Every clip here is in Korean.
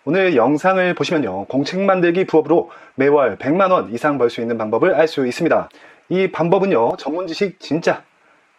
오늘 영상을 보시면요, 공책 만들기 부업으로 매월 100만원 이상 벌 수 있는 방법을 알 수 있습니다. 이 방법은요, 전문 지식 진짜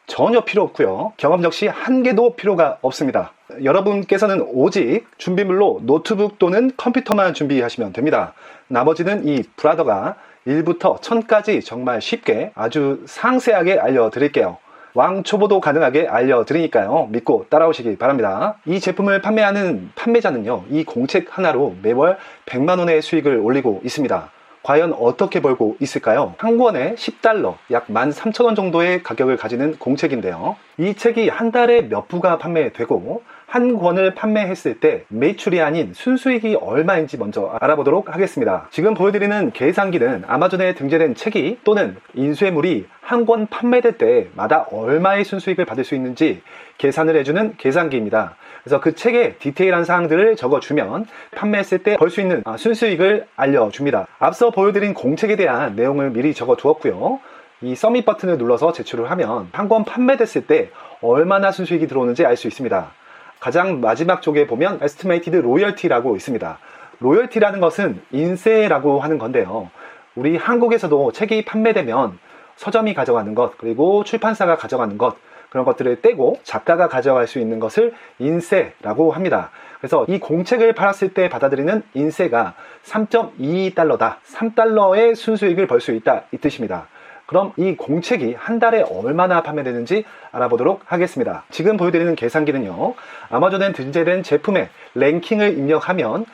전혀 필요 없고요, 경험 역시 한 개도 필요가 없습니다. 여러분께서는 오직 준비물로 노트북 또는 컴퓨터만 준비하시면 됩니다. 나머지는 이 브라더가 1부터 1000까지 정말 쉽게 아주 상세하게 알려드릴게요. 왕초보도 가능하게 알려드리니까요, 믿고 따라오시기 바랍니다. 이 제품을 판매하는 판매자는요, 이 공책 하나로 매월 100만원의 수익을 올리고 있습니다. 과연 어떻게 벌고 있을까요? 한 권에 $10, 약 13,000원 정도의 가격을 가지는 공책인데요, 이 책이 한 달에 몇 부가 판매되고 한 권을 판매했을 때 매출이 아닌 순수익이 얼마인지 먼저 알아보도록 하겠습니다. 지금 보여드리는 계산기는 아마존에 등재된 책이 또는 인쇄물이 한 권 판매될 때마다 얼마의 순수익을 받을 수 있는지 계산을 해주는 계산기입니다. 그래서 그 책에 디테일한 사항들을 적어주면 판매했을 때 벌 수 있는 순수익을 알려줍니다. 앞서 보여드린 공책에 대한 내용을 미리 적어두었고요, 이 서밋 버튼을 눌러서 제출을 하면 한 권 판매됐을 때 얼마나 순수익이 들어오는지 알 수 있습니다. 가장 마지막 쪽에 보면 Estimated Royalty라고 있습니다. 로열티라는 것은 인세라고 하는 건데요, 우리 한국에서도 책이 판매되면 서점이 가져가는 것, 그리고 출판사가 가져가는 것, 그런 것들을 떼고 작가가 가져갈 수 있는 것을 인세라고 합니다. 그래서 이 공책을 팔았을 때 받아들이는 인세가 3.22달러다. 3달러의 순수익을 벌 수 있다, 이 뜻입니다. 그럼 이 공책이 한 달에 얼마나 판매되는지 알아보도록 하겠습니다. 지금 보여드리는 계산기는요, 아마존에 등재된 제품의 랭킹을 입력하면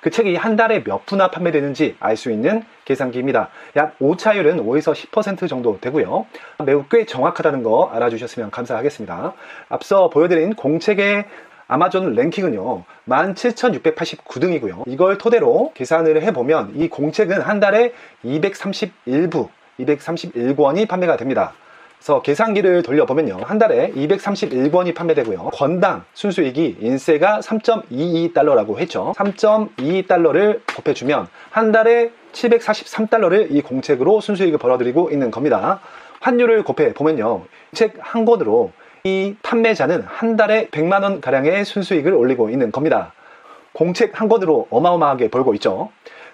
그 책이 한 달에 몇 부나 판매되는지 알 수 있는 계산기입니다. 약 오차율은 5에서 10% 정도 되고요, 매우 꽤 정확하다는 거 알아주셨으면 감사하겠습니다. 앞서 보여드린 공책의 아마존 랭킹은요 17,689등이고요 이걸 토대로 계산을 해보면 이 공책은 한 달에 231부 231권이 판매가 됩니다. 그래서 계산기를 돌려보면요, 한 달에 231권이 판매되고요, 권당 순수익이 인세가 3.22달러라고 했죠. 3.22달러를 곱해주면 한 달에 743달러를 이 공책으로 순수익을 벌어들이고 있는 겁니다. 환율을 곱해보면요, 책 한 권으로 이 판매자는 한 달에 100만원 가량의 순수익을 올리고 있는 겁니다. 공책 한 권으로 어마어마하게 벌고 있죠.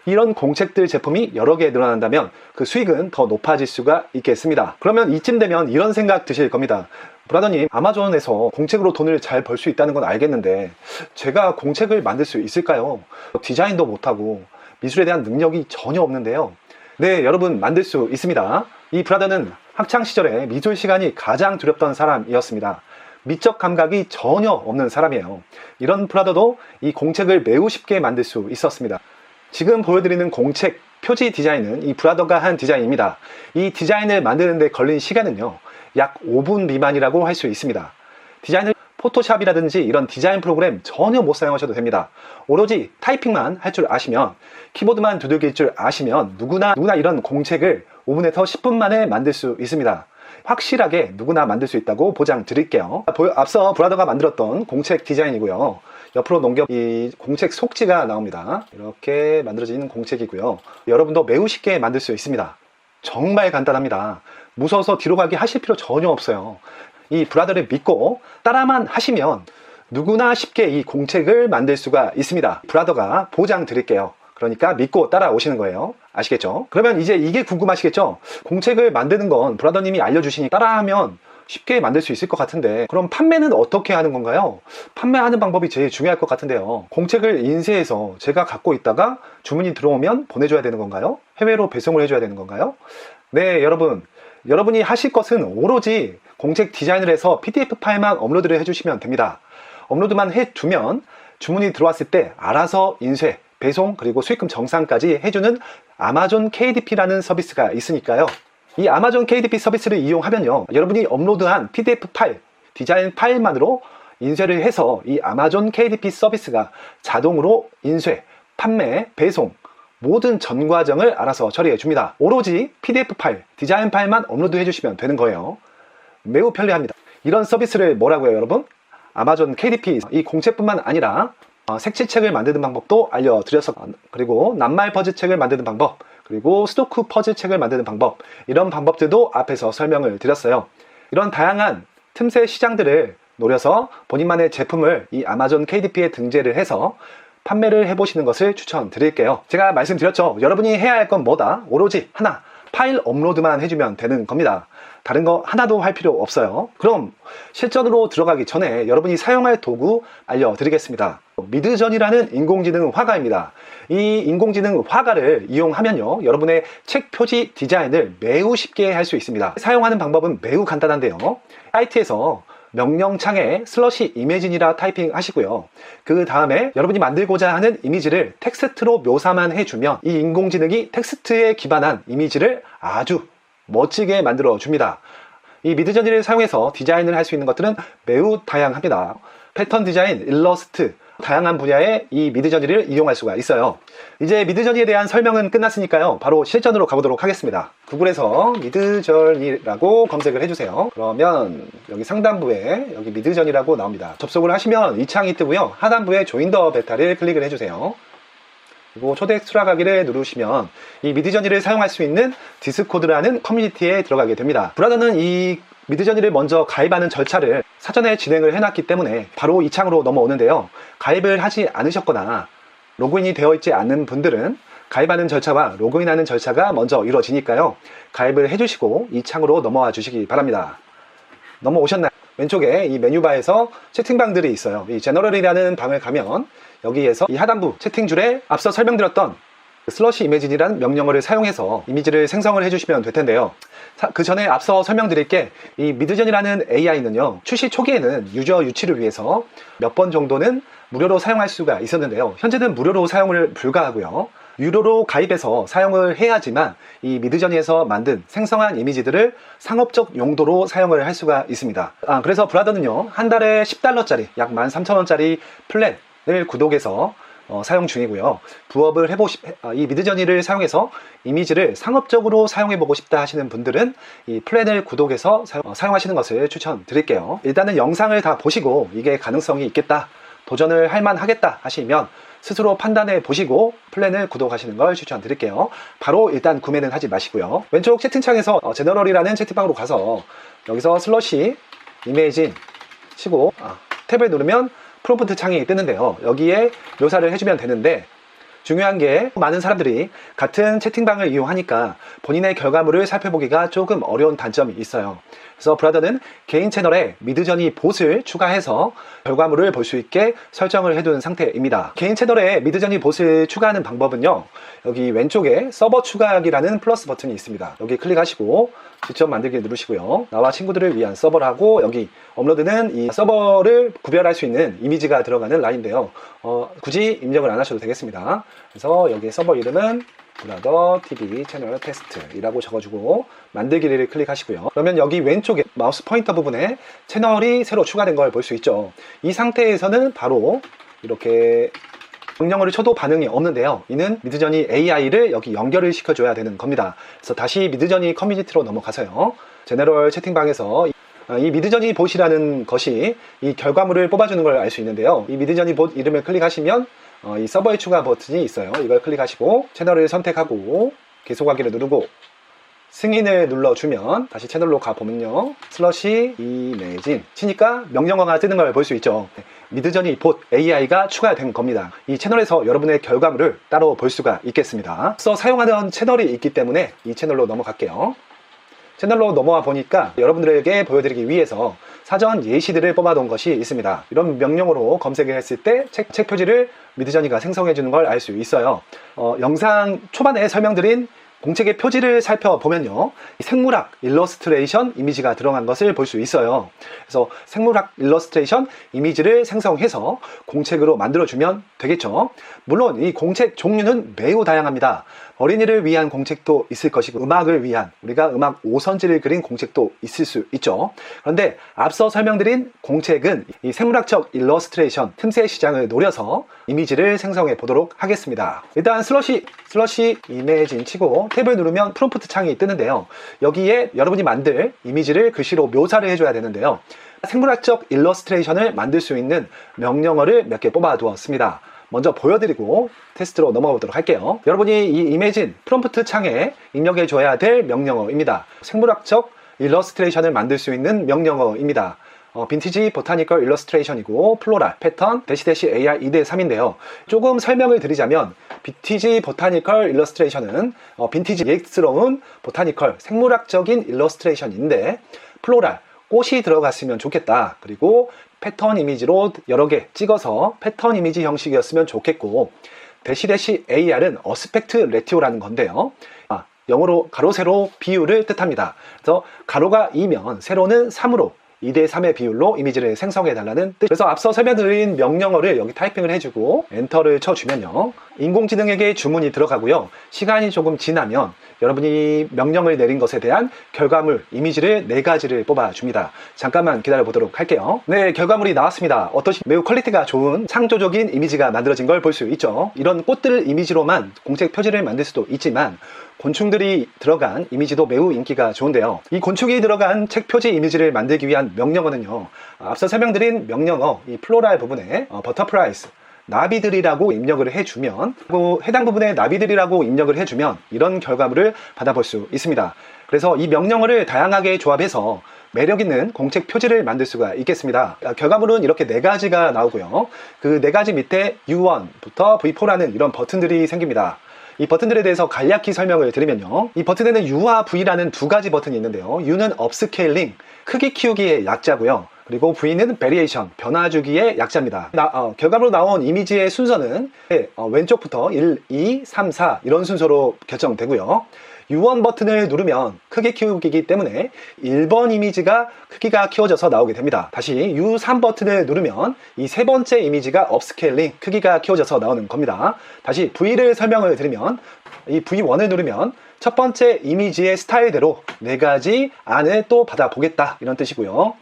이런 공책들 제품이 여러 개 늘어난다면 그 수익은 더 높아질 수가 있겠습니다. 그러면 이쯤 되면 이런 생각 드실 겁니다. 브라더님, 아마존에서 공책으로 돈을 잘 벌 수 있다는 건 알겠는데 제가 공책을 만들 수 있을까요? 디자인도 못하고 미술에 대한 능력이 전혀 없는데요. 네, 여러분, 만들 수 있습니다. 이 브라더는 학창시절에 미술 시간이 가장 두렵던 사람이었습니다. 미적 감각이 전혀 없는 사람이에요. 이런 브라더도 이 공책을 매우 쉽게 만들 수 있었습니다. 지금 보여드리는 공책 표지 디자인은 이 브라더가 한 디자인입니다. 이 디자인을 만드는 데 걸린 시간은요, 약 5분 미만이라고 할 수 있습니다. 디자인을 포토샵이라든지 이런 디자인 프로그램 전혀 못 사용하셔도 됩니다. 오로지 타이핑만 할 줄 아시면, 키보드만 두들길 줄 아시면 누구나 이런 공책을 5분에서 10분 만에 만들 수 있습니다. 확실하게 누구나 만들 수 있다고 보장 드릴게요. 앞서 브라더가 만들었던 공책 디자인이고요, 옆으로 넘겨 이 공책 속지가 나옵니다. 이렇게 만들어진 공책이고요, 여러분도 매우 쉽게 만들 수 있습니다. 정말 간단합니다. 무서워서 뒤로 가기 하실 필요 전혀 없어요. 이 브라더를 믿고 따라만 하시면 누구나 쉽게 이 공책을 만들 수가 있습니다. 브라더가 보장 드릴게요. 그러니까 믿고 따라오시는 거예요. 아시겠죠? 그러면 이제 이게 궁금하시겠죠? 공책을 만드는 건 브라더님이 알려주시니 따라하면 쉽게 만들 수 있을 것 같은데, 그럼 판매는 어떻게 하는 건가요? 판매하는 방법이 제일 중요할 것 같은데요. 공책을 인쇄해서 제가 갖고 있다가 주문이 들어오면 보내줘야 되는 건가요? 해외로 배송을 해줘야 되는 건가요? 네, 여러분이 하실 것은 오로지 공책 디자인을 해서 PDF 파일만 업로드를 해주시면 됩니다. 업로드만 해두면 주문이 들어왔을 때 알아서 인쇄, 배송, 그리고 수익금 정산까지 해주는 아마존 KDP라는 서비스가 있으니까요. 이 아마존 KDP 서비스를 이용하면요, 여러분이 업로드한 PDF 파일, 디자인 파일만으로 인쇄를 해서 이 아마존 KDP 서비스가 자동으로 인쇄, 판매, 배송 모든 전 과정을 알아서 처리해 줍니다. 오로지 PDF 파일, 디자인 파일만 업로드 해주시면 되는 거예요. 매우 편리합니다. 이런 서비스를 뭐라고 해요, 여러분? 아마존 KDP. 이 공책뿐만 아니라 색칠책을 만드는 방법도 알려드렸었고, 그리고 낱말 퍼즐책을 만드는 방법, 그리고 스토크 퍼즐책을 만드는 방법, 이런 방법들도 앞에서 설명을 드렸어요. 이런 다양한 틈새 시장들을 노려서 본인만의 제품을 이 아마존 KDP에 등재를 해서 판매를 해보시는 것을 추천드릴게요. 제가 말씀드렸죠. 여러분이 해야 할 건 뭐다? 오로지 하나, 파일 업로드만 해주면 되는 겁니다. 다른 거 하나도 할 필요 없어요. 그럼 실전으로 들어가기 전에 여러분이 사용할 도구 알려드리겠습니다. 미드전이라는 인공지능 화가입니다. 이 인공지능 화가를 이용하면요, 여러분의 책 표지 디자인을 매우 쉽게 할 수 있습니다. 사용하는 방법은 매우 간단한데요, 사이트에서 명령창에 슬러시 이매진이라 타이핑 하시고요. 그 다음에 여러분이 만들고자 하는 이미지를 텍스트로 묘사만 해주면 이 인공지능이 텍스트에 기반한 이미지를 아주 멋지게 만들어 줍니다. 이 미드저니를 사용해서 디자인을 할 수 있는 것들은 매우 다양합니다. 패턴 디자인, 일러스트, 다양한 분야의 이 미드저니를 이용할 수가 있어요. 이제 미드저니에 대한 설명은 끝났으니까요, 바로 실전으로 가보도록 하겠습니다. 구글에서 미드저니라고 검색을 해주세요. 그러면 여기 상단부에 여기 미드저니라고 나옵니다. 접속을 하시면 이 창이 뜨고요, 하단부에 조인 더 베타를 클릭을 해주세요. 그리고 초대 수락하기를 누르시면 이 미드저니를 사용할 수 있는 디스코드라는 커뮤니티에 들어가게 됩니다. 브라더는 이 미드저니를 먼저 가입하는 절차를 사전에 진행을 해놨기 때문에 바로 이 창으로 넘어오는데요, 가입을 하지 않으셨거나 로그인이 되어 있지 않는 분들은 가입하는 절차와 로그인하는 절차가 먼저 이루어지니까요, 가입을 해주시고 이 창으로 넘어와 주시기 바랍니다. 넘어오셨나요? 왼쪽에 이 메뉴바에서 채팅방들이 있어요. 이 제너럴이라는 방을 가면 여기에서 이 하단부 채팅줄에 앞서 설명드렸던 슬러시 이매진이라는 명령어를 사용해서 이미지를 생성을 해주시면 될 텐데요, 그 전에 앞서 설명드릴 게, 이 미드전이라는 AI는요, 출시 초기에는 유저 유치를 위해서 몇 번 정도는 무료로 사용할 수가 있었는데요, 현재는 무료로 사용을 불가하고요, 유료로 가입해서 사용을 해야지만 이 미드저니에서 만든 생성한 이미지들을 상업적 용도로 사용을 할 수가 있습니다. 그래서 브라더는요, 한 달에 $10짜리 약 13,000원짜리 플랜을 구독해서 사용 중이고요. 부업을 이 미드저니를 사용해서 이미지를 상업적으로 사용해보고 싶다 하시는 분들은 이 플랜을 구독해서 사용하시는 것을 추천드릴게요. 일단은 영상을 다 보시고 이게 가능성이 있겠다, 도전을 할 만하겠다 하시면 스스로 판단해 보시고 플랜을 구독하시는 걸 추천드릴게요. 바로 일단 구매는 하지 마시고요. 왼쪽 채팅창에서 제너럴이라는 채팅방으로 가서 여기서 슬러시 이매진 치고 탭을 누르면 프롬프트 창이 뜨는데요, 여기에 묘사를 해주면 되는데, 중요한 게 많은 사람들이 같은 채팅방을 이용하니까 본인의 결과물을 살펴보기가 조금 어려운 단점이 있어요. 그래서 브라더는 개인 채널에 미드저니 봇을 추가해서 결과물을 볼 수 있게 설정을 해둔 상태입니다. 개인 채널에 미드저니 봇을 추가하는 방법은요, 여기 왼쪽에 서버 추가하기라는 플러스 버튼이 있습니다. 여기 클릭하시고 직접 만들기 누르시고요, 나와 친구들을 위한 서버라고, 여기 업로드는 이 서버를 구별할 수 있는 이미지가 들어가는 라인인데요, 굳이 입력을 안 하셔도 되겠습니다. 그래서 여기 서버 이름은 브라더 TV 채널 테스트이라고 적어주고 만들기를 클릭하시고요. 그러면 여기 왼쪽에 마우스 포인터 부분에 채널이 새로 추가된 걸 볼 수 있죠. 이 상태에서는 바로 이렇게 명령어를 쳐도 반응이 없는데요, 이는 미드저니 AI를 여기 연결을 시켜줘야 되는 겁니다. 그래서 다시 미드저니 커뮤니티로 넘어가서요, 제너럴 채팅방에서 이 미드저니 봇이라는 것이 이 결과물을 뽑아주는 걸 알 수 있는데요, 이 미드저니 봇 이름을 클릭하시면 이 서버에 추가 버튼이 있어요. 이걸 클릭하시고 채널을 선택하고 계속하기를 누르고 승인을 눌러주면 다시 채널로 가보면요, 슬러시 이매진 치니까 명령어가 뜨는 걸 볼 수 있죠. 미드저니 봇 AI가 추가된 겁니다. 이 채널에서 여러분의 결과물을 따로 볼 수가 있겠습니다. 앞서 사용하던 채널이 있기 때문에 이 채널로 넘어갈게요. 채널로 넘어와 보니까 여러분들에게 보여드리기 위해서 사전 예시들을 뽑아놓은 것이 있습니다. 이런 명령어로 검색을 했을 때 책 표지를 미드저니가 생성해 주는 걸 알 수 있어요. 영상 초반에 설명드린 공책의 표지를 살펴보면요, 생물학 일러스트레이션 이미지가 들어간 것을 볼 수 있어요. 그래서 생물학 일러스트레이션 이미지를 생성해서 공책으로 만들어주면 되겠죠. 물론 이 공책 종류는 매우 다양합니다. 어린이를 위한 공책도 있을 것이고, 음악을 위한, 우리가 음악 오선지를 그린 공책도 있을 수 있죠. 그런데 앞서 설명드린 공책은 이 생물학적 일러스트레이션 틈새 시장을 노려서 이미지를 생성해 보도록 하겠습니다. 일단 슬러시 이매진 치고 탭을 누르면 프롬프트 창이 뜨는데요, 여기에 여러분이 만들 이미지를 글씨로 묘사를 해줘야 되는데요, 생물학적 일러스트레이션을 만들 수 있는 명령어를 몇 개 뽑아 두었습니다. 먼저 보여드리고 테스트로 넘어가 보도록 할게요. 여러분이 이 이매진 프롬프트 창에 입력해 줘야 될 명령어입니다. 생물학적 일러스트레이션을 만들 수 있는 명령어입니다. 빈티지 보타니컬 일러스트레이션이고 플로랄, 패턴, 대시 AR 2대3인데요. 조금 설명을 드리자면 빈티지 보타니컬 일러스트레이션은 빈티지 예스러운 보타니컬 생물학적인 일러스트레이션인데 플로랄, 꽃이 들어갔으면 좋겠다. 그리고 패턴 이미지로 여러 개 찍어서 패턴 이미지 형식이었으면 좋겠고 대시 AR은 어스펙트 레티오라는 건데요. 영어로 가로 세로 비율을 뜻합니다. 그래서 가로가 2면 세로는 3으로 2대3의 비율로 이미지를 생성해 달라는 뜻. 그래서 앞서 설명드린 명령어를 여기 타이핑을 해주고 엔터를 쳐주면요, 인공지능에게 주문이 들어가고요. 시간이 조금 지나면 여러분이 명령을 내린 것에 대한 결과물 이미지를 4가지를 뽑아줍니다. 잠깐만 기다려 보도록 할게요. 네, 결과물이 나왔습니다. 어떠신 매우 퀄리티가 좋은 창조적인 이미지가 만들어진 걸 볼 수 있죠. 이런 꽃들 이미지로만 공책 표지를 만들 수도 있지만 곤충들이 들어간 이미지도 매우 인기가 좋은데요. 이 곤충이 들어간 책 표지 이미지를 만들기 위한 명령어는요, 앞서 설명드린 명령어 이 플로랄 부분에 버터플라이스, 나비들이라고 입력을 해주면, 해당 부분에 나비들이라고 입력을 해주면 이런 결과물을 받아볼 수 있습니다. 그래서 이 명령어를 다양하게 조합해서 매력있는 공책 표지를 만들 수가 있겠습니다. 결과물은 이렇게 4가지가 나오고요. 그 4가지 밑에 U1부터 V4라는 이런 버튼들이 생깁니다. 이 버튼들에 대해서 간략히 설명을 드리면요, 이 버튼에는 U와 V라는 2가지 버튼이 있는데요. U는 업스케일링, 크기 키우기의 약자고요. 그리고 V는 베리에이션, 변화 주기의 약자입니다. 결과물로 나온 이미지의 순서는 왼쪽부터 1, 2, 3, 4 이런 순서로 결정되고요. U1 버튼을 누르면 크기 키우기이기 때문에 1번 이미지가 크기가 키워져서 나오게 됩니다. 다시 U3 버튼을 누르면 이 3번째 이미지가 업스케일링, 크기가 키워져서 나오는 겁니다. 다시 V를 설명을 드리면 이 V1을 누르면 첫 번째 이미지의 스타일대로 4가지 안을 또 받아보겠다 이런 뜻이고요.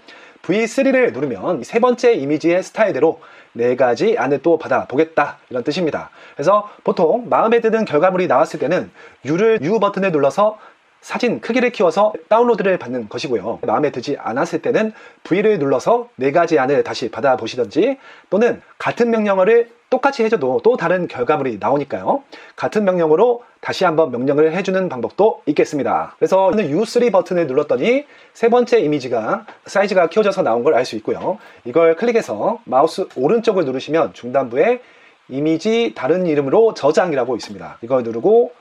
V3를 누르면 세 번째 이미지의 스타일대로 4가지 안을 또 받아보겠다 이런 뜻입니다. 그래서 보통 마음에 드는 결과물이 나왔을 때는 U 버튼을 눌러서 사진 크기를 키워서 다운로드를 받는 것이고요. 마음에 들지 않았을 때는 V를 눌러서 4가지 안을 다시 받아보시던지, 또는 같은 명령어를 똑같이 해줘도 또 다른 결과물이 나오니까요, 같은 명령으로 다시 한번 명령을 해주는 방법도 있겠습니다. 그래서 U3 버튼을 눌렀더니 3번째 이미지가 사이즈가 키워져서 나온 걸 알 수 있고요. 이걸 클릭해서 마우스 오른쪽을 누르시면 중단부에 이미지 다른 이름으로 저장이라고 있습니다. 이걸 누르고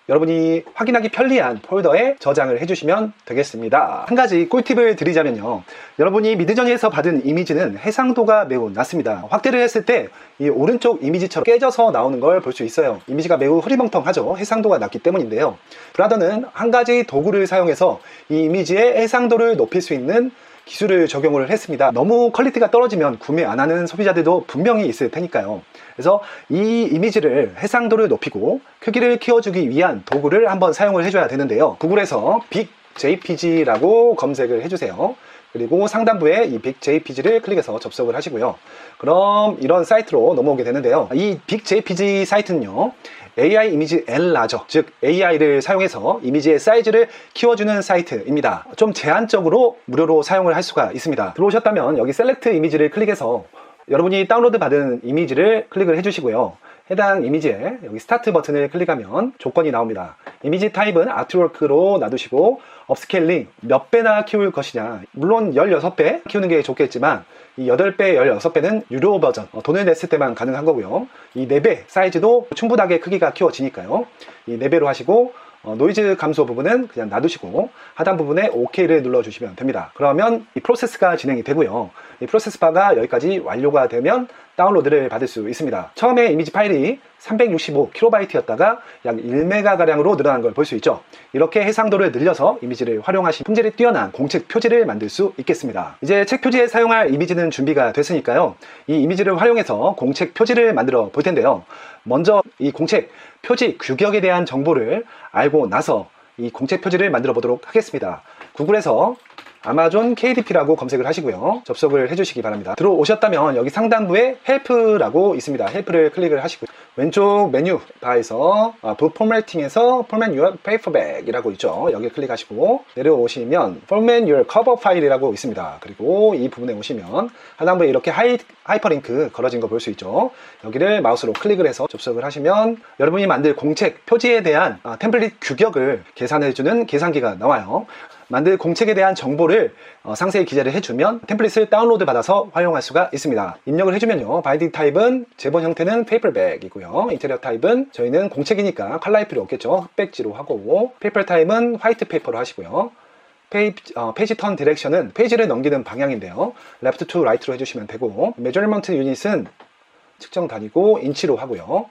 여러분이 확인하기 편리한 폴더에 저장을 해주시면 되겠습니다. 한 가지 꿀팁을 드리자면요, 여러분이 미드저니에서 받은 이미지는 해상도가 매우 낮습니다. 확대를 했을 때 이 오른쪽 이미지처럼 깨져서 나오는 걸 볼 수 있어요. 이미지가 매우 흐리멍텅하죠. 해상도가 낮기 때문인데요. 브라더는 한 가지 도구를 사용해서 이 이미지의 해상도를 높일 수 있는 기술을 적용을 했습니다. 너무 퀄리티가 떨어지면 구매 안 하는 소비자들도 분명히 있을 테니까요. 그래서 이 이미지를 해상도를 높이고 크기를 키워주기 위한 도구를 한번 사용을 해줘야 되는데요. 구글에서 빅JPG라고 검색을 해주세요. 그리고 상단부에 이 빅JPG를 클릭해서 접속을 하시고요. 그럼 이런 사이트로 넘어오게 되는데요. 이 빅JPG 사이트는요, AI 이미지 엔라저, 즉 AI를 사용해서 이미지의 사이즈를 키워주는 사이트입니다. 좀 제한적으로 무료로 사용을 할 수가 있습니다. 들어오셨다면 여기 셀렉트 이미지를 클릭해서 여러분이 다운로드 받은 이미지를 클릭을 해주시고요. 해당 이미지에 여기 스타트 버튼을 클릭하면 조건이 나옵니다. 이미지 타입은 아트워크로 놔두시고 업스케일링 몇 배나 키울 것이냐, 물론 16배 키우는 게 좋겠지만 이 8배, 16배는 유료 버전, 돈을 냈을 때만 가능한 거고요. 이 4배 사이즈도 충분하게 크기가 키워지니까요. 이 4배로 하시고 노이즈 감소 부분은 그냥 놔두시고 하단 부분에 OK를 눌러주시면 됩니다. 그러면 이 프로세스가 진행이 되고요. 이 프로세스 바가 여기까지 완료가 되면 다운로드를 받을 수 있습니다. 처음에 이미지 파일이 365KB였다가 약 1메가가량으로 늘어난 걸 볼 수 있죠. 이렇게 해상도를 늘려서 이미지를 활용하신 품질이 뛰어난 공책 표지를 만들 수 있겠습니다. 이제 책 표지에 사용할 이미지는 준비가 됐으니까요, 이 이미지를 활용해서 공책 표지를 만들어 볼 텐데요. 먼저 이 공책 표지 규격에 대한 정보를 알고 나서 이 공책 표지를 만들어 보도록 하겠습니다. 구글에서 아마존 KDP라고 검색을 하시고요. 접속을 해주시기 바랍니다. 들어오셨다면 여기 상단부에 헬프라고 있습니다. 헬프를 클릭을 하시고요. 왼쪽 메뉴 바에서 부 포매팅에서 Format Your Paperback 이라고 있죠. 여기 클릭하시고 내려오시면 Format Your Cover File이라고 있습니다. 그리고 이 부분에 오시면 하단부에 이렇게 하이퍼링크 걸어진 거 볼 수 있죠. 여기를 마우스로 클릭을 해서 접속을 하시면 여러분이 만들 공책 표지에 대한 템플릿 규격을 계산해주는 계산기가 나와요. 만들 공책에 대한 정보를 상세히 기재를 해주면 템플릿을 다운로드 받아서 활용할 수가 있습니다. 입력을 해주면요, 바인딩 타입은 제본 형태는 페이퍼백이고요, 인테리어 타입은 저희는 공책이니까 컬러일 필요 없겠죠, 흑백지로 하고, 페이퍼 타입은 화이트 페이퍼로 하시고요. 페이지 턴 디렉션은 페이지를 넘기는 방향인데요, 레프트 투 라이트로 해주시면 되고, 메저리먼트 유닛은 측정 단위고 인치로 하고요.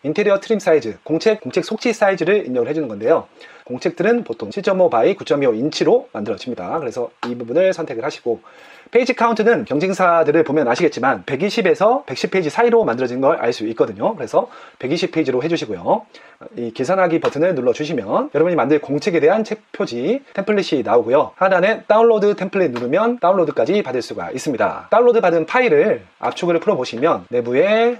인테리어 트림 사이즈, 공책 속지 사이즈를 입력을 해주는 건데요. 공책들은 보통 7.5 by 9.25 인치로 만들어집니다. 그래서 이 부분을 선택을 하시고, 페이지 카운트는 경쟁사들을 보면 아시겠지만 120에서 110페이지 사이로 만들어진 걸 알 수 있거든요. 그래서 120페이지로 해주시고요. 이 계산하기 버튼을 눌러주시면 여러분이 만들 공책에 대한 책 표지 템플릿이 나오고요. 하단에 다운로드 템플릿 누르면 다운로드까지 받을 수가 있습니다. 다운로드 받은 파일을 압축을 풀어보시면 내부에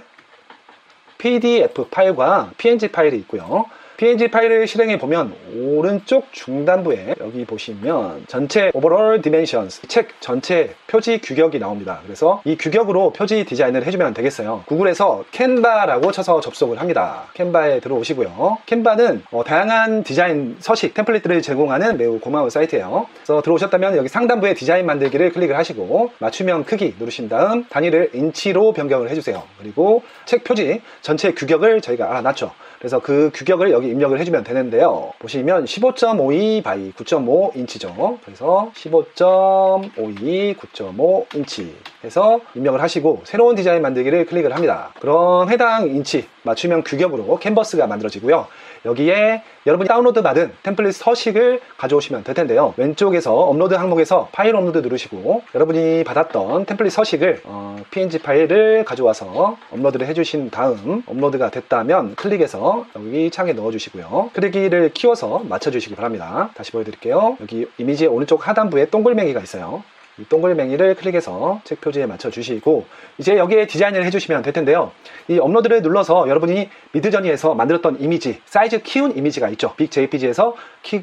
PDF 파일과 PNG 파일이 있고요. PNG 파일을 실행해 보면 오른쪽 중단부에 여기 보시면 전체 Overall Dimensions, 책 전체 표지 규격이 나옵니다. 그래서 이 규격으로 표지 디자인을 해주면 되겠어요. 구글에서 캔바라고 쳐서 접속을 합니다. 캔바에 들어오시고요. 캔바는 다양한 디자인 서식, 템플릿들을 제공하는 매우 고마운 사이트예요. 그래서 들어오셨다면 여기 상단부에 디자인 만들기를 클릭을 하시고 맞춤형 크기 누르신 다음 단위를 인치로 변경을 해주세요. 그리고 책 표지 전체 규격을 저희가 알아놨죠. 그래서 그 규격을 여기 입력을 해주면 되는데요. 보시면 15.52 by 9.5 인치죠. 그래서 15.52 9.5 인치 해서 입력을 하시고 새로운 디자인 만들기를 클릭을 합니다. 그럼 해당 인치 맞춤형 규격으로 캔버스가 만들어지고요. 여기에 여러분이 다운로드 받은 템플릿 서식을 가져오시면 될 텐데요. 왼쪽에서 업로드 항목에서 파일 업로드 누르시고 여러분이 받았던 템플릿 서식을 PNG 파일을 가져와서 업로드를 해주신 다음 업로드가 됐다면 클릭해서 여기 창에 넣어주시고요. 크기를 키워서 맞춰주시기 바랍니다. 다시 보여드릴게요. 여기 이미지의 오른쪽 하단부에 동글맹이가 있어요. 이 동글맹이를 클릭해서 책 표지에 맞춰주시고 이제 여기에 디자인을 해주시면 될 텐데요. 이 업로드를 눌러서 여러분이 미드저니에서 만들었던 이미지, 사이즈 키운 이미지가 있죠. 빅 JPG에서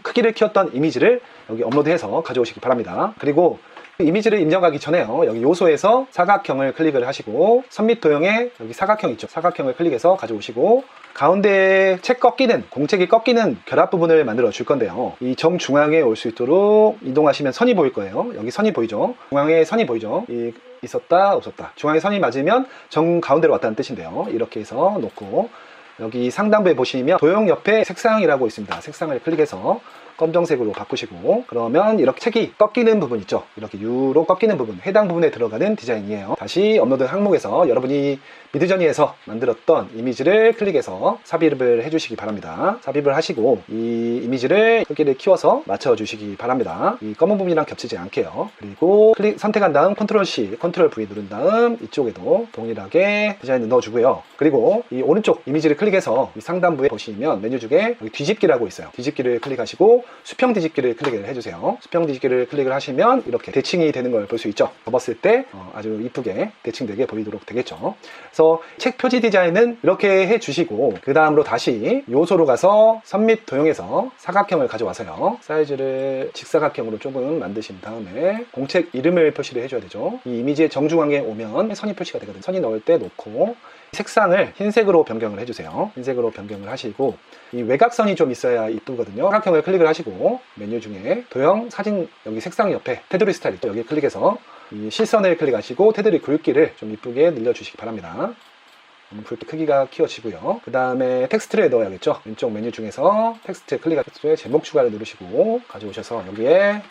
크기를 키웠던 이미지를 여기 업로드해서 가져오시기 바랍니다. 그리고 이미지를 입력하기 전에요, 여기 요소에서 사각형을 클릭을 하시고 선밋 도형에 여기 사각형 있죠. 사각형을 클릭해서 가져오시고 가운데에 책 꺾이는, 공책이 꺾이는 결합 부분을 만들어 줄 건데요. 이 정중앙에 올 수 있도록 이동하시면 선이 보일 거예요. 여기 선이 보이죠? 중앙에 선이 보이죠? 있었다, 없었다. 중앙에 선이 맞으면 정 가운데로 왔다는 뜻인데요. 이렇게 해서 놓고 여기 상단부에 보시면 도형 옆에 색상이라고 있습니다. 색상을 클릭해서 검정색으로 바꾸시고 그러면 이렇게 책이 꺾이는 부분 있죠. 이렇게 U로 꺾이는 부분, 해당 부분에 들어가는 디자인이에요. 다시 업로드 항목에서 여러분이 미드저니에서 만들었던 이미지를 클릭해서 삽입을 해주시기 바랍니다. 삽입을 하시고 이 이미지를 크기를 키워서 맞춰주시기 바랍니다. 이 검은 부분이랑 겹치지 않게요. 그리고 선택한 다음 컨트롤 C, 컨트롤 V 누른 다음 이쪽에도 동일하게 디자인을 넣어주고요. 그리고 이 오른쪽 이미지를 클릭해서 이 상단부에 보시면 메뉴 중에 여기 뒤집기라고 있어요. 뒤집기를 클릭하시고 수평 뒤집기를 클릭을 해주세요. 수평 뒤집기를 클릭을 하시면 이렇게 대칭이 되는 걸 볼 수 있죠. 접었을 때 아주 이쁘게 대칭되게 보이도록 되겠죠. 그래서 책 표지 디자인은 이렇게 해주시고 그 다음으로 다시 요소로 가서 선밋 도형에서 사각형을 가져와서요. 사이즈를 직사각형으로 조금 만드신 다음에 공책 이름을 표시를 해줘야 되죠. 이 이미지의 정중앙에 오면 선이 표시가 되거든요. 선이 넣을 때 놓고 색상을 흰색으로 변경을 해주세요. 흰색으로 변경을 하시고 이 외곽선이 좀 있어야 이쁘거든요. 사각형을 클릭을 하시고 메뉴 중에 도형, 사진 여기 색상 옆에 테두리 스타일 있죠. 여기 클릭해서 이 실선을 클릭하시고 테두리 굵기를 좀 이쁘게 늘려주시기 바랍니다. 굵기 크기가 키워지고요. 그 다음에 텍스트를 넣어야겠죠. 왼쪽 메뉴 중에서 텍스트 클릭하시고 제목 추가를 누르시고 가져오셔서 여기에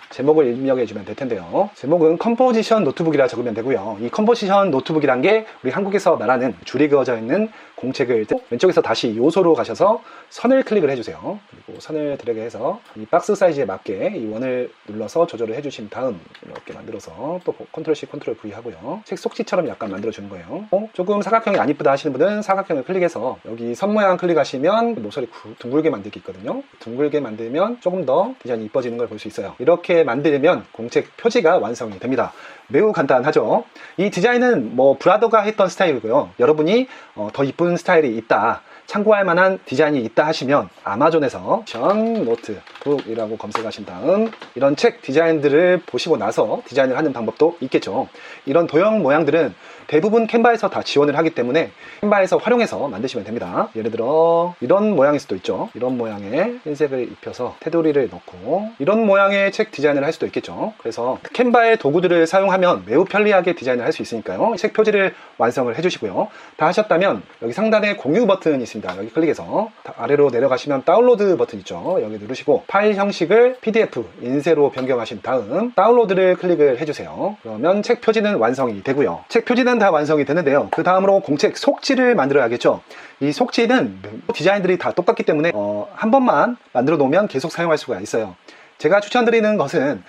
제목을 입력해주면 될 텐데요. 제목은 컴포지션 노트북이라 적으면 되고요. 이 컴포지션 노트북이란 게 우리 한국에서 말하는 줄이 그어져 있는 공책을 왼쪽에서 다시 요소로 가셔서 선을 클릭을 해주세요. 그리고 선을 드래그해서 이 박스 사이즈에 맞게 이 원을 눌러서 조절을 해주신 다음 이렇게 만들어서 또 컨트롤 C, 컨트롤 V 하고요. 책 속지처럼 약간 만들어주는 거예요. 조금 사각형이 안 이쁘다 하시는 분은 사각형을 클릭해서 여기 선 모양 클릭하시면 모서리 둥글게 만들기 있거든요. 둥글게 만들면 조금 더 디자인이 이뻐지는 걸 볼 수 있어요. 이렇게 만들면 공책 표지가 완성이 됩니다. 매우 간단하죠. 이 디자인은 뭐 브라더가 했던 스타일이고요. 여러분이 더 이쁜 스타일이 있다, 참고할 만한 디자인이 있다 하시면 아마존에서 션 노트북이라고 검색하신 다음 이런 책 디자인들을 보시고 나서 디자인을 하는 방법도 있겠죠. 이런 도형 모양들은 대부분 캔바에서 다 지원을 하기 때문에 캔바에서 활용해서 만드시면 됩니다. 예를 들어 이런 모양일 수도 있죠. 이런 모양의 흰색을 입혀서 테두리를 넣고 이런 모양의 책 디자인을 할 수도 있겠죠. 그래서 캔바의 도구들을 사용하면 매우 편리하게 디자인을 할 수 있으니까요. 책 표지를 완성을 해주시고요. 다 하셨다면 여기 상단에 공유 버튼이 있습니다. 여기 클릭해서 아래로 내려가시면 다운로드 버튼 있죠. 여기 누르시고 파일 형식을 PDF 인쇄로 변경하신 다음 다운로드를 클릭을 해주세요. 그러면 책 표지는 완성이 되고요. 책 표지는 다 완성이 되는데요. 그 다음으로 공책 속지를 만들어야겠죠. 이 속지는 디자인들이 다 똑같기 때문에 한 번만 만들어 놓으면 계속 사용할 수가 있어요. 제가 추천드리는 것은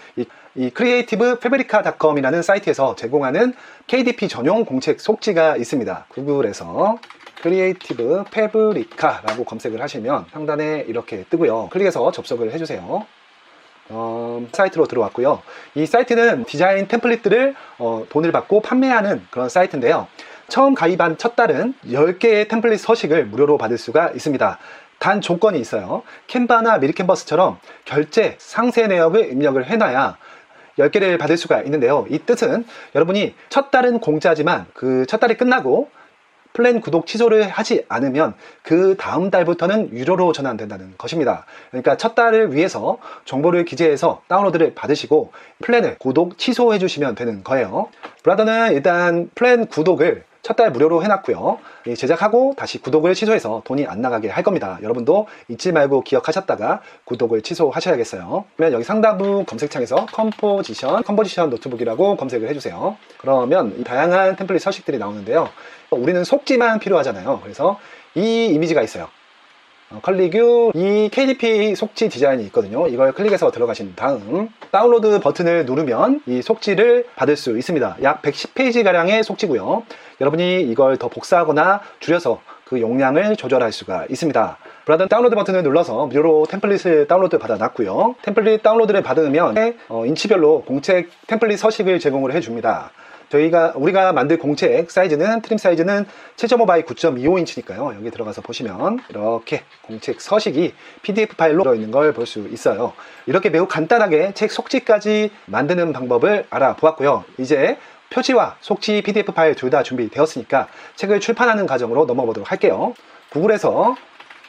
이 크리에이티브 패브리카닷컴이라는 사이트에서 제공하는 KDP 전용 공책 속지가 있습니다. 구글에서 크리에이티브 패브리카라고 검색을 하시면 상단에 이렇게 뜨고요. 클릭해서 접속을 해주세요. 사이트로 들어왔고요. 이 사이트는 디자인 템플릿들을 돈을 받고 판매하는 그런 사이트인데요. 처음 가입한 첫 달은 10개의 템플릿 서식을 무료로 받을 수가 있습니다. 단 조건이 있어요. 캔바나 미리캔버스처럼 결제, 상세 내역을 입력을 해놔야 10개를 받을 수가 있는데요. 이 뜻은 여러분이 첫 달은 공짜지만 그 첫 달이 끝나고 플랜 구독 취소를 하지 않으면 그 다음 달부터는 유료로 전환된다는 것입니다. 그러니까 첫 달을 위해서 정보를 기재해서 다운로드를 받으시고 플랜을 구독 취소해 주시면 되는 거예요. 브라더는 일단 플랜 구독을 첫 달 무료로 해놨고요. 제작하고 다시 구독을 취소해서 돈이 안 나가게 할 겁니다. 여러분도 잊지 말고 기억하셨다가 구독을 취소하셔야겠어요. 그러면 여기 상단부 검색창에서 컴포지션 노트북이라고 검색을 해주세요. 그러면 다양한 템플릿 서식들이 나오는데요. 우리는 속지만 필요하잖아요. 그래서 이 이미지가 있어요. 컬리규 이 KDP 속지 디자인이 있거든요. 이걸 클릭해서 들어가신 다음 다운로드 버튼을 누르면 이 속지를 받을 수 있습니다. 약 110페이지 가량의 속지고요. 여러분이 이걸 더 복사하거나 줄여서 그 용량을 조절할 수가 있습니다. 브라더 다운로드 버튼을 눌러서 무료로 템플릿을 다운로드 받아놨고요. 템플릿 다운로드를 받으면 인치별로 공책 템플릿 서식을 제공을 해줍니다. 우리가 만들 공책 사이즈는 트림 사이즈는 7.5 x 9.25인치니까요. 여기 들어가서 보시면 이렇게 공책 서식이 PDF 파일로 들어있는 걸 볼 수 있어요. 이렇게 매우 간단하게 책 속지까지 만드는 방법을 알아보았고요. 이제 표지와 속지 PDF 파일 둘 다 준비되었으니까 책을 출판하는 과정으로 넘어보도록 할게요. 구글에서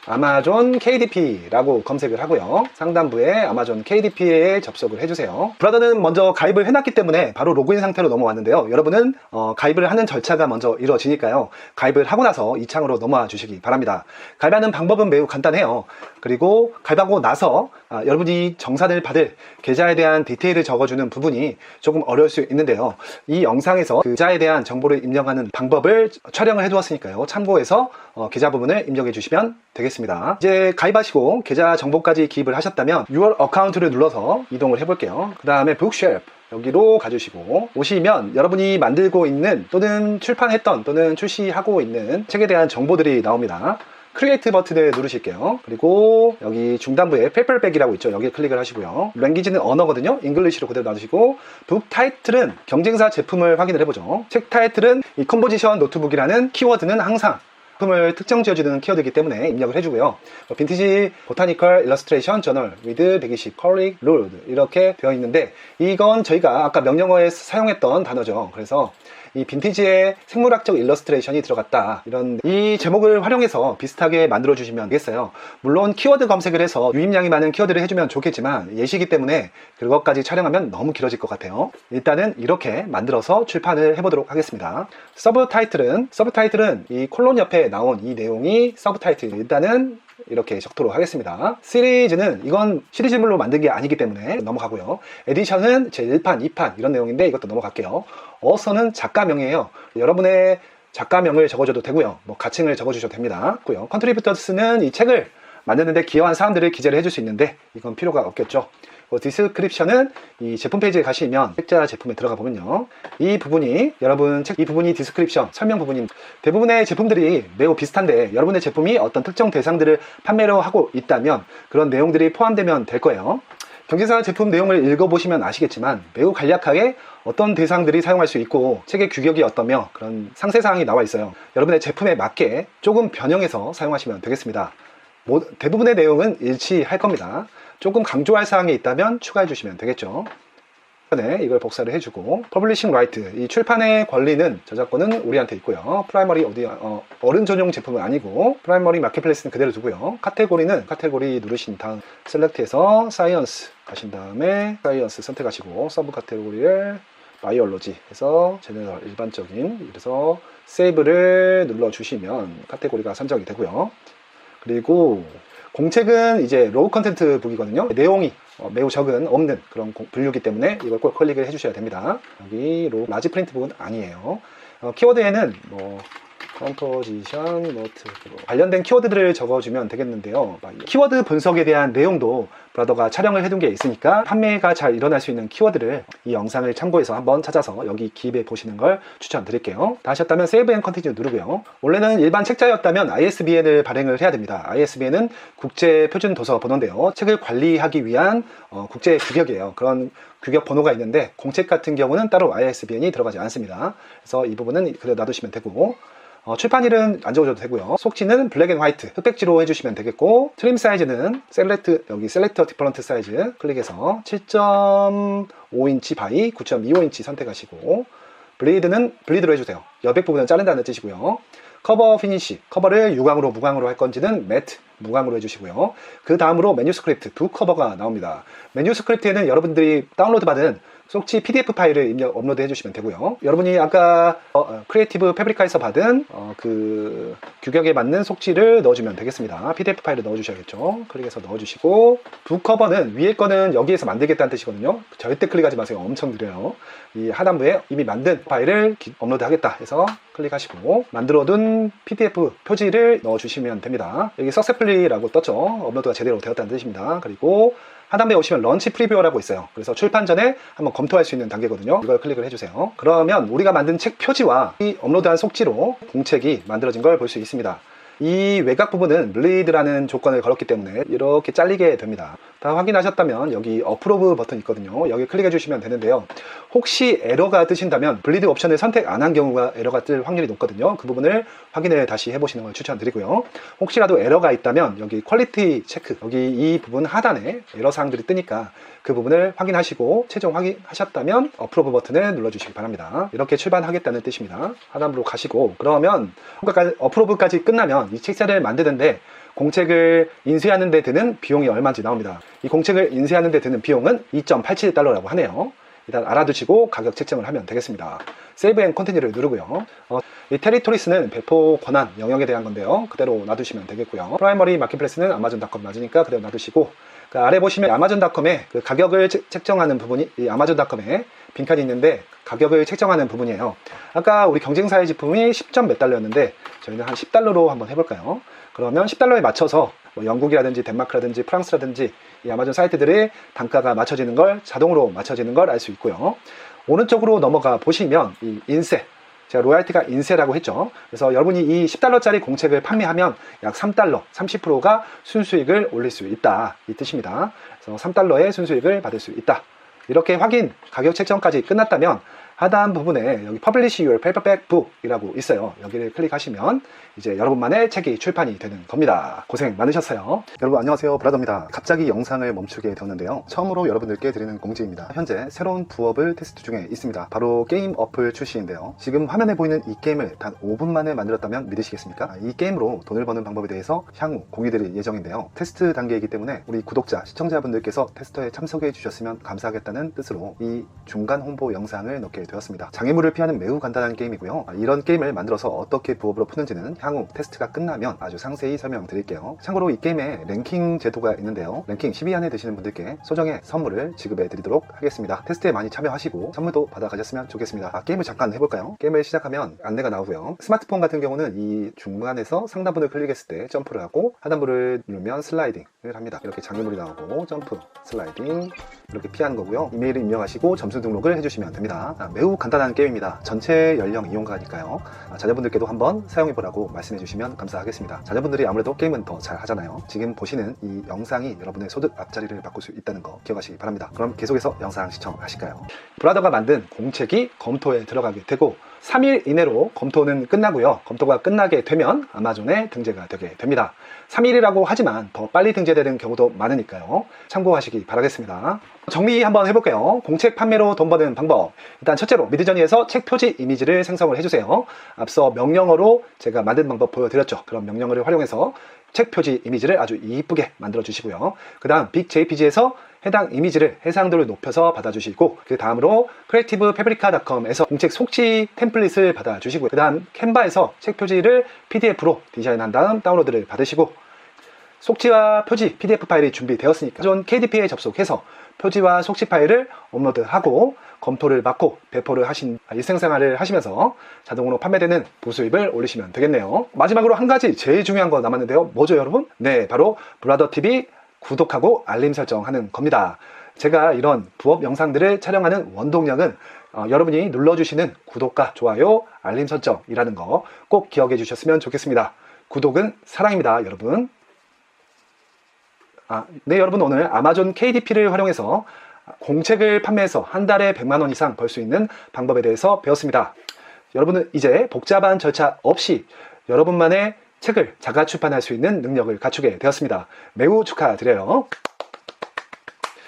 아마존 KDP라고 검색을 하고요. 상단부에 아마존 KDP에 접속을 해주세요. 브라더는 먼저 가입을 해놨기 때문에 바로 로그인 상태로 넘어왔는데요. 여러분은 가입을 하는 절차가 먼저 이루어지니까요. 가입을 하고 나서 이 창으로 넘어와 주시기 바랍니다. 가입하는 방법은 매우 간단해요. 그리고 가입하고 나서 여러분이 정산을 받을 계좌에 대한 디테일을 적어주는 부분이 조금 어려울 수 있는데요. 이 영상에서 그 계좌에 대한 정보를 입력하는 방법을 촬영을 해두었으니까요. 참고해서 계좌 부분을 입력해 주시면 되겠습니다. 이제 가입하시고 계좌 정보까지 기입을 하셨다면 Your Account를 눌러서 이동을 해볼게요. 그 다음에 Bookshelf 여기로 가주시고 오시면 여러분이 만들고 있는 또는 출판했던 또는 출시하고 있는 책에 대한 정보들이 나옵니다. 크리에이트 버튼을 누르실게요. 그리고 여기 중단부에 페이퍼백이라고 있죠. 여기 클릭을 하시고요. 랭귀지는 언어거든요. 잉글리시로 그대로 놔두시고 북 타이틀은 경쟁사 제품을 확인을 해보죠. 책 타이틀은 이 컴포지션 노트북이라는 키워드는 항상 제품을 특정 지어주는 키워드이기 때문에 입력을 해주고요. 빈티지 보타니컬 일러스트레이션 저널 with 120 컬릭 룰 이렇게 되어 있는데 이건 저희가 아까 명령어에 사용했던 단어죠. 그래서 이 빈티지의 생물학적 일러스트레이션이 들어갔다 이런 이 제목을 활용해서 비슷하게 만들어 주시면 되겠어요. 물론 키워드 검색을 해서 유입량이 많은 키워드를 해주면 좋겠지만 예시이기 때문에 그것까지 촬영하면 너무 길어질 것 같아요. 일단은 이렇게 만들어서 출판을 해보도록 하겠습니다. 서브타이틀은 이 콜론 옆에 나온 이 내용이 서브타이틀 일단은 이렇게 적도록 하겠습니다. 시리즈는 이건 시리즈물로 만든 게 아니기 때문에 넘어가고요. 에디션은 제 1판, 2판 이런 내용인데 이것도 넘어갈게요. 어서는 작가명이에요. 여러분의 작가명을 적어줘도 되고요. 뭐 가칭을 적어주셔도 됩니다. 컨트리뷰터스는 이 책을 만드는데 기여한 사람들을 기재를 해줄 수 있는데 이건 필요가 없겠죠. 디스크립션은 이 제품 페이지에 가시면 책자 제품에 들어가 보면요. 이 부분이 이 부분이 디스크립션, 설명 부분입니다. 대부분의 제품들이 매우 비슷한데 여러분의 제품이 어떤 특정 대상들을 판매로 하고 있다면 그런 내용들이 포함되면 될 거예요. 경쟁사 제품 내용을 읽어보시면 아시겠지만 매우 간략하게 어떤 대상들이 사용할 수 있고 책의 규격이 어떠며 그런 상세사항이 나와 있어요. 여러분의 제품에 맞게 조금 변형해서 사용하시면 되겠습니다. 대부분의 내용은 일치할 겁니다. 조금 강조할 사항이 있다면 추가해 주시면 되겠죠. 이걸 복사를 해주고 퍼블리싱 라이트, 이 출판의 권리는 저작권은 우리한테 있고요. 프라이머리 어른 전용 제품은 아니고 프라이머리 마켓플레이스는 그대로 두고요. 카테고리 누르신 다음 셀렉트해서 사이언스 가신 다음에 사이언스 선택하시고 서브 카테고리를 바이올로지 해서 제너럴 일반적인, 그래서 세이브를 눌러주시면 카테고리가 선정이 되고요. 그리고 공책은 이제 로우 컨텐트 북이거든요. 내용이 매우 적은, 없는 그런 분류이기 때문에 이걸 꼭 클릭을 해주셔야 됩니다. 여기 라지 프린트 북은 아니에요. 키워드에는 컴포지션, 노트 관련된 키워드들을 적어주면 되겠는데요. 키워드 분석에 대한 내용도 브라더가 촬영을 해둔 게 있으니까 판매가 잘 일어날 수 있는 키워드를 이 영상을 참고해서 한번 찾아서 여기 기입해 보시는 걸 추천드릴게요. 다 하셨다면 세이브 앤 컨티뉴 누르고요. 원래는 일반 책자였다면 ISBN을 발행을 해야 됩니다. ISBN은 국제표준도서번호인데요. 책을 관리하기 위한 국제 규격이에요. 그런 규격 번호가 있는데 공책 같은 경우는 따로 ISBN이 들어가지 않습니다. 그래서 이 부분은 그대로 놔두시면 되고, 출판일은 안 적어줘도 되고요. 속지는 블랙 앤 화이트 흑백지로 해주시면 되겠고, 트림 사이즈는 여기 셀렉터 디퍼런트 사이즈 클릭해서 7.5인치 바이 9.25인치 선택하시고, 블리드로 해주세요. 여백 부분은 자른다는 뜻이고요. 커버 피니시, 커버를 유광으로 무광으로 할 건지는 매트 무광으로 해주시고요. 그 다음으로 매뉴스크립트 북 커버가 나옵니다. 매뉴스크립트에는 여러분들이 다운로드 받은 속지 PDF 파일을 업로드 해주시면 되고요. 여러분이 아까 크리에이티브 패브리카에서 받은 그 규격에 맞는 속지를 넣어주면 되겠습니다. PDF 파일을 넣어주셔야겠죠. 클릭해서 넣어주시고, 북 커버는 위에 거는 여기에서 만들겠다는 뜻이거든요. 절대 클릭하지 마세요. 엄청 느려요. 이 하단부에 이미 만든 파일을 업로드 하겠다 해서 클릭하시고 만들어둔 PDF 표지를 넣어주시면 됩니다. 여기 석세플리라고 떴죠. 업로드가 제대로 되었다는 뜻입니다. 그리고 하단부에 오시면 런치 프리뷰어라고 있어요. 그래서 출판 전에 한번 검토할 수 있는 단계거든요. 이걸 클릭을 해주세요. 그러면 우리가 만든 책 표지와 이 업로드한 속지로 공책이 만들어진 걸 볼 수 있습니다. 이 외곽 부분은 블리드라는 조건을 걸었기 때문에 이렇게 잘리게 됩니다. 다 확인하셨다면 여기 어프로브 버튼 있거든요. 여기 클릭해 주시면 되는데요. 혹시 에러가 뜨신다면 블리드 옵션을 선택 안 한 경우가 에러가 뜰 확률이 높거든요. 그 부분을 확인을 다시 해보시는 걸 추천드리고요. 혹시라도 에러가 있다면 여기 퀄리티 체크, 여기 이 부분 하단에 에러 사항들이 뜨니까 그 부분을 확인하시고 최종 확인하셨다면 어프로브 버튼을 눌러주시기 바랍니다. 이렇게 출판하겠다는 뜻입니다. 하단부로 가시고, 그러면 어프로브까지 끝나면 이 책자를 만드는데 공책을 인쇄하는 데 드는 비용이 얼마인지 나옵니다. 이 공책을 인쇄하는 데 드는 비용은 2.87달러라고 하네요. 일단 알아두시고 가격 책정을 하면 되겠습니다. 세이브 앤 컨티뉴를 누르고요. 이 테리토리스는 배포 권한 영역에 대한 건데요. 그대로 놔두시면 되겠고요. 프라이머리 마켓플레이스는 아마존.com 맞으니까 그대로 놔두시고, 그 아래 보시면 아마존.com에 그 가격을 책정하는 부분이, 이 아마존.com에 빈칸이 있는데 가격을 책정하는 부분이에요. 아까 우리 경쟁사의 제품이 10점 몇 달러였는데 저희는 한 10달러로 한번 해볼까요? 그러면 10달러에 맞춰서 영국이라든지 덴마크라든지 프랑스라든지 이 아마존 사이트들의 단가가 맞춰지는 걸, 자동으로 맞춰지는 걸 알 수 있고요. 오른쪽으로 넘어가 보시면 이 인쇄, 제가 로얄티가 인쇄라고 했죠. 그래서 여러분이 이 10달러짜리 공책을 판매하면 약 3달러, 30%가 순수익을 올릴 수 있다, 이 뜻입니다. 그래서 3달러의 순수익을 받을 수 있다. 이렇게 가격 책정까지 끝났다면 하단 부분에 여기 Publish Your Paperback Book 이라고 있어요. 여기를 클릭하시면 이제 여러분만의 책이 출판이 되는 겁니다. 고생 많으셨어요. 여러분 안녕하세요, 브라더입니다. 갑자기 영상을 멈추게 되었는데요. 처음으로 여러분들께 드리는 공지입니다. 현재 새로운 부업을 테스트 중에 있습니다. 바로 게임 어플 출시인데요. 지금 화면에 보이는 이 게임을 단 5분 만에 만들었다면 믿으시겠습니까? 이 게임으로 돈을 버는 방법에 대해서 향후 공유드릴 예정인데요. 테스트 단계이기 때문에 우리 구독자, 시청자분들께서 테스터에 참석해 주셨으면 감사하겠다는 뜻으로 이 중간 홍보 영상을 넣게 되었습니다. 장애물을 피하는 매우 간단한 게임이고요. 이런 게임을 만들어서 어떻게 부업으로 푸는지는 향후 테스트가 끝나면 아주 상세히 설명드릴게요. 참고로 이 게임에 랭킹 제도가 있는데요. 랭킹 10위 안에 드시는 분들께 소정의 선물을 지급해 드리도록 하겠습니다. 테스트에 많이 참여하시고 선물도 받아가셨으면 좋겠습니다. 게임을 잠깐 해볼까요? 게임을 시작하면 안내가 나오고요. 스마트폰 같은 경우는 이 중간에서 상단부를 클릭했을 때 점프를 하고 하단부를 누르면 슬라이딩을 합니다. 이렇게 장애물이 나오고 점프, 슬라이딩, 이렇게 피하는 거고요. 이메일을 입력하시고 점수 등록을 해주시면 됩니다. 매우 간단한 게임입니다. 전체 연령 이용가니까요. 자녀분들께도 한번 사용해보라고 말씀해 주시면 감사하겠습니다. 자녀분들이 아무래도 게임은 더 잘 하잖아요. 지금 보시는 이 영상이 여러분의 소득 앞자리를 바꿀 수 있다는 거 기억하시기 바랍니다. 그럼 계속해서 영상 시청하실까요? 브라더가 만든 공책이 검토에 들어가게 되고 3일 이내로 검토는 끝나고요. 검토가 끝나게 되면 아마존에 등재가 되게 됩니다. 3일이라고 하지만 더 빨리 등재되는 경우도 많으니까요. 참고하시기 바라겠습니다. 정리 한번 해볼게요. 공책 판매로 돈 버는 방법. 일단 첫째로 미드저니에서 책 표지 이미지를 생성을 해주세요. 앞서 명령어로 제가 만든 방법 보여드렸죠. 그런 명령어를 활용해서 책 표지 이미지를 아주 이쁘게 만들어 주시고요. 그 다음 빅JPG에서 해당 이미지를 해상도를 높여서 받아주시고, 그 다음으로 creativefabrica.com에서 공책 속지 템플릿을 받아주시고, 그 다음 캔바에서 책 표지를 PDF로 디자인한 다음 다운로드를 받으시고, 속지와 표지 PDF 파일이 준비되었으니까 아마존 KDP에 접속해서 표지와 속지 파일을 업로드하고 검토를 받고 배포를 하신 일생생활을 하시면서 자동으로 판매되는 부수입을 올리시면 되겠네요. 마지막으로 한 가지 제일 중요한 거 남았는데요. 뭐죠, 여러분? 네, 바로 브라더TV 구독하고 알림 설정하는 겁니다. 제가 이런 부업 영상들을 촬영하는 원동력은 여러분이 눌러주시는 구독과 좋아요, 알림 설정이라는 거 꼭 기억해 주셨으면 좋겠습니다. 구독은 사랑입니다, 여러분. 네, 여러분, 오늘 아마존 KDP를 활용해서 공책을 판매해서 한 달에 100만 원 이상 벌 수 있는 방법에 대해서 배웠습니다. 여러분은 이제 복잡한 절차 없이 여러분만의 책을 자가 출판할 수 있는 능력을 갖추게 되었습니다. 매우 축하드려요.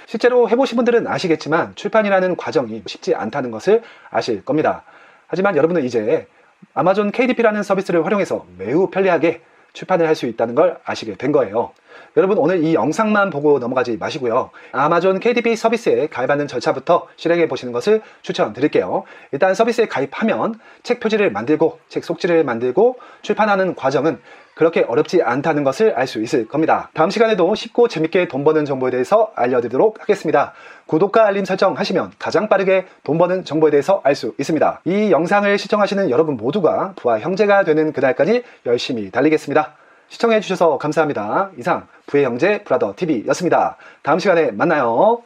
실제로 해보신 분들은 아시겠지만 출판이라는 과정이 쉽지 않다는 것을 아실 겁니다. 하지만 여러분은 이제 아마존 KDP라는 서비스를 활용해서 매우 편리하게 출판을 할 수 있다는 걸 아시게 된 거예요. 여러분, 오늘 이 영상만 보고 넘어가지 마시고요. 아마존 KDP 서비스에 가입하는 절차부터 실행해 보시는 것을 추천드릴게요. 일단 서비스에 가입하면 책 표지를 만들고 책 속지를 만들고 출판하는 과정은 그렇게 어렵지 않다는 것을 알 수 있을 겁니다. 다음 시간에도 쉽고 재밌게 돈 버는 정보에 대해서 알려드리도록 하겠습니다. 구독과 알림 설정하시면 가장 빠르게 돈 버는 정보에 대해서 알 수 있습니다. 이 영상을 시청하시는 여러분 모두가 부와 형제가 되는 그날까지 열심히 달리겠습니다. 시청해주셔서 감사합니다. 이상 부의 형제 브라더TV였습니다. 다음 시간에 만나요.